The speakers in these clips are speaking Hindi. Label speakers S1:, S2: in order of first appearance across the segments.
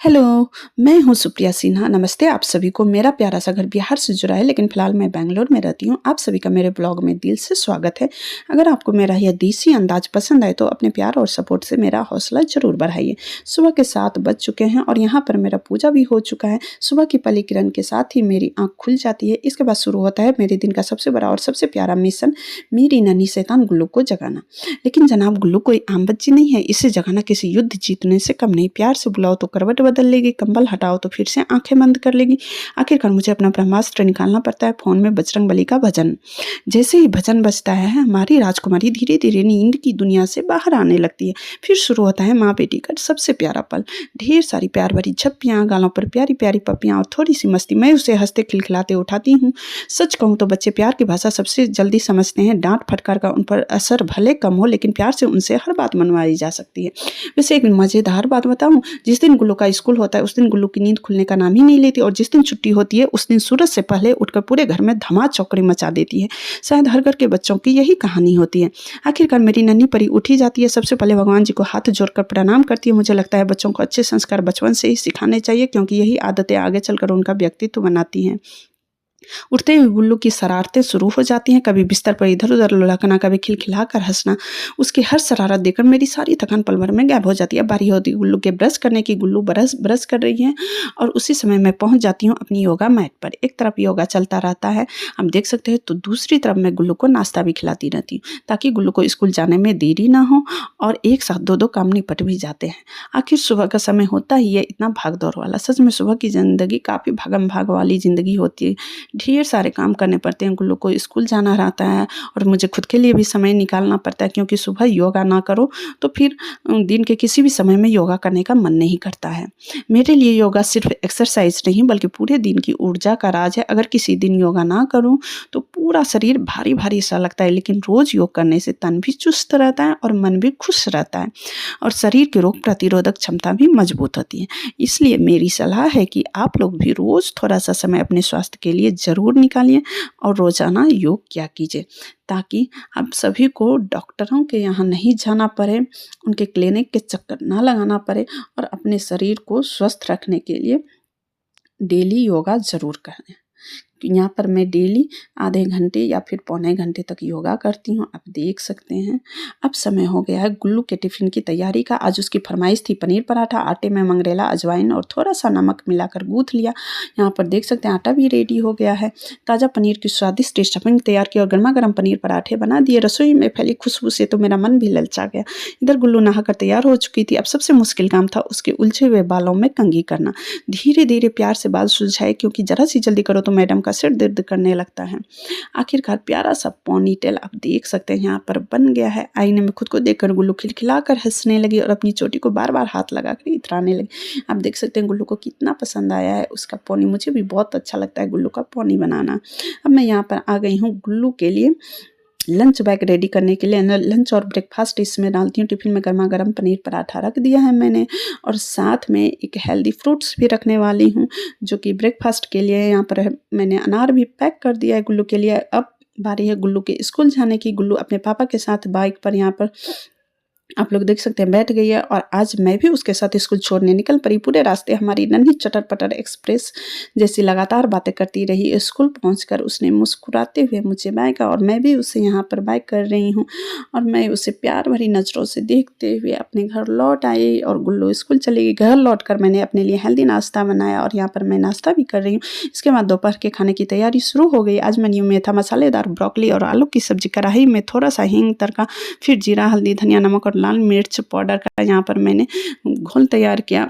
S1: हेलो, मैं हूँ सुप्रिया सिन्हा। नमस्ते आप सभी को। मेरा प्यारा सा घर बिहार से जुड़ा है, लेकिन फ़िलहाल मैं बैंगलोर में रहती हूँ। आप सभी का मेरे ब्लॉग में दिल से स्वागत है। अगर आपको मेरा यह देसी अंदाज़ पसंद आए तो अपने प्यार और सपोर्ट से मेरा हौसला ज़रूर बढ़ाइए। सुबह के 7 बज चुके हैं और यहाँ पर मेरा पूजा भी हो चुका है। सुबह की पहली किरण के साथ ही मेरी आँख खुल जाती है। इसके बाद शुरू होता है मेरे दिन का सबसे बड़ा और सबसे प्यारा मिशन, मेरी नन्ही शैतान गुल्लू को जगाना। लेकिन जनाब, गुल्लू कोई आम बच्ची नहीं है। इसे जगाना किसी युद्ध जीतने से कम नहीं। प्यार से बुलाओ तो करवट बदल लेगी, कंबल हटाओ तो फिर से आंखें बंद कर लेगी। आखिरकार मुझे अपना ब्रह्मास्त्र निकालना पड़ता है। फोन में बजरंगबली का भजन। जैसे ही भजन बजता है, हमारी राजकुमारी धीरे धीरे नींद की दुनिया से बाहर आने लगती है। फिर शुरू होता है माँ बेटी का सबसे प्यारा पल। ढेर सारी प्यार भरी झप्पियाँ, गालों पर प्यारी प्यारी पपियाँ और थोड़ी सी मस्ती। मैं उसे हंसते खिलखिलाते उठाती हूँ। सच कहूँ तो बच्चे प्यार की भाषा सबसे जल्दी समझते हैं। डांट फटकार का उन पर असर भले कम हो, लेकिन प्यार से उनसे हर बात मनवाई जा सकती है। वैसे एक मज़ेदार बात बताऊँ, जिस दिन गुल्लू का स्कूल होता है उस दिन गुल्लू की नींद खुलने का नाम ही नहीं लेती, और जिस दिन छुट्टी होती है उस दिन सूरज से पहले उठकर पूरे घर में धमा चौकड़ी मचा देती है। शायद हर घर के बच्चों की यही कहानी होती है। आखिरकार मेरी नन्ही परी उठी जाती है। सबसे पहले भगवान जी को हाथ जोड़कर प्रणाम करती है। मुझे लगता है बच्चों को अच्छे संस्कार बचपन से ही सिखाने चाहिए, क्योंकि यही आदतें आगे चलकर उनका व्यक्तित्व बनाती हैं। उठते ही गुल्लू की शरारतें शुरू हो जाती हैं। कभी बिस्तर पर इधर उधर लुढ़कना, कभी खिलखिलाकर हंसना। उसकी हर शरारत देखकर मेरी सारी थकान पल भर में गायब हो जाती है। बारी होती है गुल्लू के ब्रश करने की। गुल्लू ब्रश ब्रश कर रही है और उसी समय मैं पहुंच जाती हूँ अपनी योगा मैट पर। एक तरफ योगा चलता रहता है, हम देख सकते हैं, तो दूसरी तरफ मैं गुल्लू को नाश्ता भी खिलाती रहती हूँ, ताकि गुल्लू को स्कूल जाने में देरी ना हो और एक साथ दो दो काम निपट भी जाते हैं। आखिर सुबह का समय होता ही है इतना भाग दौड़ वाला। सच में सुबह की ज़िंदगी काफ़ी भागम भाग वाली ज़िंदगी होती है। ढेर सारे काम करने पड़ते हैं। गुल्लू को स्कूल जाना रहता है और मुझे खुद के लिए भी समय निकालना पड़ता है, क्योंकि सुबह योगा ना करो तो फिर दिन के किसी भी समय में योगा करने का मन नहीं करता है। मेरे लिए योगा सिर्फ एक्सरसाइज नहीं, बल्कि पूरे दिन की ऊर्जा का राज है। अगर किसी दिन योगा ना करूं तो पूरा शरीर भारी भारी सा लगता है, लेकिन रोज़ योग करने से तन भी चुस्त रहता है और मन भी खुश रहता है, और शरीर की रोग प्रतिरोधक क्षमता भी मजबूत होती है। इसलिए मेरी सलाह है कि आप लोग भी रोज़ थोड़ा सा समय अपने स्वास्थ्य के लिए ज़रूर निकालिए और रोज़ाना योग किया कीजिए, ताकि आप सभी को डॉक्टरों के यहाँ नहीं जाना पड़े, उनके क्लिनिक के चक्कर ना लगाना पड़े, और अपने शरीर को स्वस्थ रखने के लिए डेली योगा ज़रूर करें। यहाँ पर मैं डेली आधे घंटे या फिर पौने घंटे तक योगा करती हूँ। आप देख सकते हैं। अब समय हो गया है गुल्लू के टिफ़िन की तैयारी का। आज उसकी फरमाइश थी पनीर पराठा। आटे में मंगरेला, अजवाइन और थोड़ा सा नमक मिलाकर गूँथ लिया। यहाँ पर देख सकते हैं आटा भी रेडी हो गया है। ताज़ा पनीर की स्वादिष्ट स्टफिंग तैयार की और गर्मा गर्म पनीर पराठे बना दिए। रसोई में फैली खुशबू से तो मेरा मन भी ललचा गया। इधर गुल्लू नहाकर तैयार हो चुकी थी। अब सबसे मुश्किल काम था उसके उलझे हुए बालों में कंघी करना। धीरे धीरे प्यार से बाल सुलझाए, क्योंकि जरा सी जल्दी करो तो मैडम का सिर दर्द करने लगता है। आखिरकार प्यारा सा पोनी टेल आप देख सकते हैं यहाँ पर बन गया है। आईने में खुद को देखकर गुल्लू खिलखिलाकर हंसने लगी और अपनी चोटी को बार बार हाथ लगाकर इतराने लगी। आप देख सकते हैं गुल्लू को कितना पसंद आया है उसका पोनी। मुझे भी बहुत अच्छा लगता है गुल्लू का पोनी बनाना। अब मैं यहाँ पर आ गई हूँ गुल्लू के लिए लंच बैग रेडी करने के लिए। लंच और ब्रेकफास्ट इसमें डालती हूँ। टिफ़िन में गर्मा गर्म पनीर पराठा रख दिया है मैंने, और साथ में एक हेल्दी फ्रूट्स भी रखने वाली हूँ, जो कि ब्रेकफास्ट के लिए। यहाँ पर मैंने अनार भी पैक कर दिया है गुल्लू के लिए। अब बारी है गुल्लू के स्कूल जाने की। गुल्लू अपने पापा के साथ बाइक पर यहाँ पर आप लोग देख सकते हैं बैठ गई है, और आज मैं भी उसके साथ स्कूल छोड़ने निकल पड़ी। पूरे रास्ते हमारी नन्ही चटर पटर एक्सप्रेस जैसी लगातार बातें करती रही। स्कूल पहुंचकर उसने मुस्कुराते हुए मुझे बाय कहा, और मैं भी उसे यहाँ पर बाय कर रही हूँ, और मैं उसे प्यार भरी नज़रों से देखते हुए अपने घर लौट आई और गुल्लू स्कूल चली गई। घर लौट कर मैंने अपने लिए हेल्दी नाश्ता बनाया, और यहाँ पर मैं नाश्ता भी कर रही हूँ। इसके बाद दोपहर के खाने की तैयारी शुरू हो गई। आज मेन्यू में था मसालेदार ब्रोकली और आलू की सब्जी। कढ़ाई में थोड़ा सा हींग तड़का, फिर जीरा, हल्दी, धनिया, नमक और लाल मिर्च पाउडर का यहाँ पर मैंने घोल तैयार किया।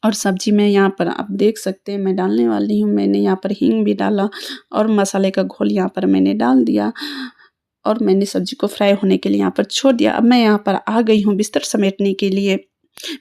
S1: और सब्जी में यहाँ पर आप देख सकते हैं मैं डालने वाली हूँ। मैंने यहाँ पर हींग भी डाला और मसाले का घोल यहाँ पर मैंने डाल दिया, और मैंने सब्जी को फ्राई होने के लिए यहाँ पर छोड़ दिया। अब मैं यहाँ पर आ गई हूँ बिस्तर समेटने के लिए।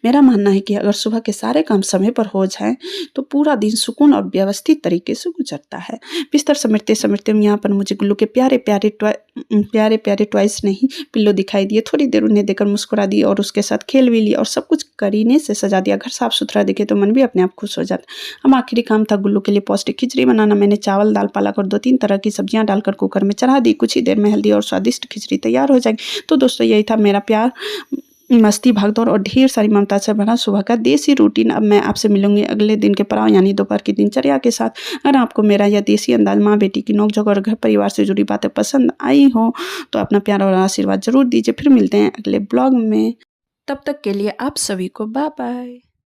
S1: मेरा मानना है कि अगर सुबह के सारे काम समय पर हो जाएं तो पूरा दिन सुकून और व्यवस्थित तरीके से गुजरता है। बिस्तर समेटते समेटते यहाँ पर मुझे गुल्लू के प्यारे प्यारे टॉयस नहीं, पिल्लो दिखाई दिए। थोड़ी देर उन्हें देकर मुस्कुरा दी और उसके साथ खेल भी लिया, और सब कुछ करीने से सजा दिया। घर साफ सुथरा दिखे तो मन भी अपने आप खुश हो जाता। अब आखिरी काम था गुल्लू के लिए पौष्टिक खिचड़ी बनाना। मैंने चावल, दाल, पालक और 2-3 तरह की सब्जियां डालकर कुकर में चढ़ा दी। कुछ ही देर में हल्दी और स्वादिष्ट खिचड़ी तैयार हो जाएगी। तो दोस्तों, यही था मेरा प्यार मस्ती, भागदौड़ और ढेर सारी ममता से भरा सुबह का देसी रूटीन। अब मैं आपसे मिलूँगी अगले दिन के पड़ाव यानी दोपहर की दिनचर्या के साथ। अगर आपको मेरा यह देसी अंदाज़ माँ-बेटी की नोक-झोंक और घर परिवार से जुड़ी बातें पसंद आई हो, तो अपना प्यार और आशीर्वाद ज़रूर दीजिए। फिर मिलते हैं अगले ब्लॉग में। तब तक के लिए आप सभी को बाय-बाय।